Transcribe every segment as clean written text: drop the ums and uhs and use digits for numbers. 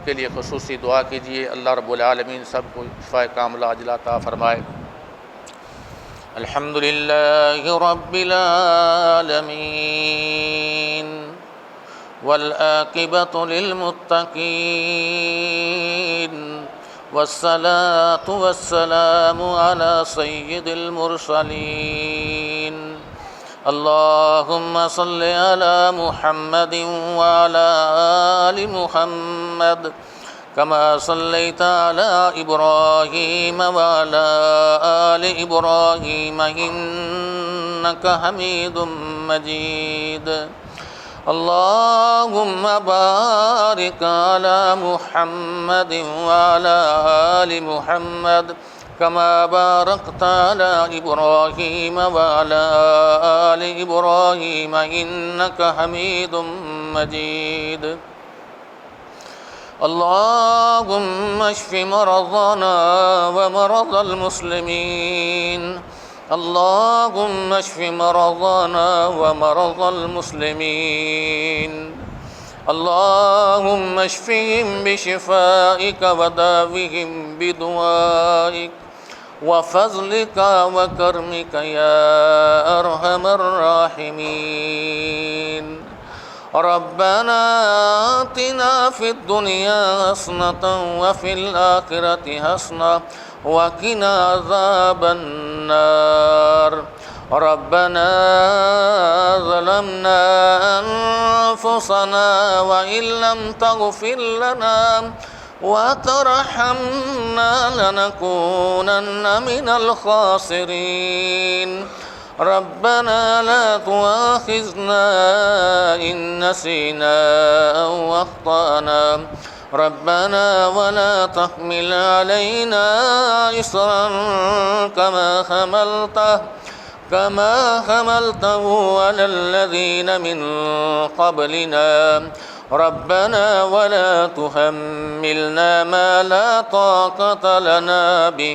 सबके लिए खुसूसी दुआ कीजिए। अल्लाह रब्बुल आलमीन सबको शिफ़ा कामिला अजला अता फ़रमाए। अल्हम्दुलिल्लाहि रब्बिल आलमीन वल आक़िबतु लिल मुत्तक़ीन वस्सलातु वस्सलामु अला सय्यिदिल मुरसलीन। अल्लाहुम्मा सल्लि अला मुहम्मदिन व अला आलि मुहम्मद कमा सल्लैता अला इब्राहीम व अला आलि इब्राहीम इन्नका हमीदुम मजीद। अल्लाहुम्मा बारिक अला मुहम्मदिन व अला आलि मुहम्मद कमा बारकता अला इब्राहीम व अला आलि इब्राहीम इन्नका हमीदुम मजीद। अल्लाहुम्मा अश्फि मरज़ाना व मरज़ल मुस्लिमीन। अल्लाहुम्मा अश्फि मरज़ाना व मरज़ल मुस्लिमीन। अल्लाहुम्मा अश्फिहिम बिशिफ़ाइक व दाविहिम बिदुआइक व फ़ज़लिका व करमिका या अरहमर राहिमीन। रब्बना आतिना फ़िद दुनिया हसनतन व फ़िल आखिरति हसनतन व क़िना अज़ाबन नार। रब्बना ज़लमना अनफुसना व इल्लम तग़फ़िर लना व तरहमना लनकूनन्न मिनल ख़ासिरीन। रब्बना ला तुआखिज़ना इन नसीना औ अख़्ताना। रब्बना वला तहमिल अलैना इसरन कमा हमलतहु अलल्लज़ीन मिन क़ब्लिना। रब्बना वला तुहम्मिलना मा ला ताक़त लना बिहि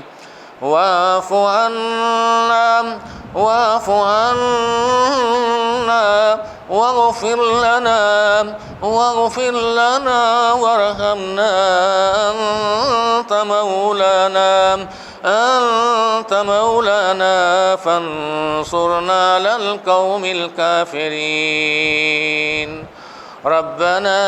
वाफ़ु अन्ना वग़फ़िर लना वरहमना أنت مولانا فانصرنا على القوم الكافرين। ربنا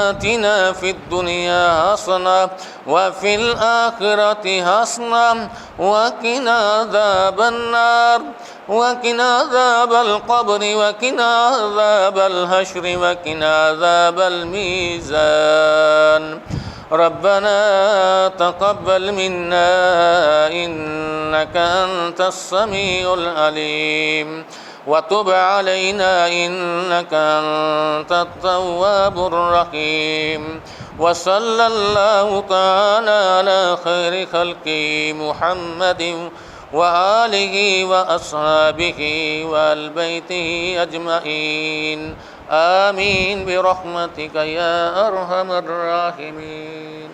آتنا في الدنيا حسنة وفي الآخرة حسنة وقنا عذاب النار وقنا عذاب القبر وقنا عذاب الحشر وقنا عذاب الميزان. ربنا تقبل منا إنك أنت السميع العليم وتب علينا إنك أنت التواب الرحيم. وصلى الله تعالى على خير خلقه محمد وآله وأصحابه وآل بيته أجمعين. آمين برحمتك يا أرحم الراحمين.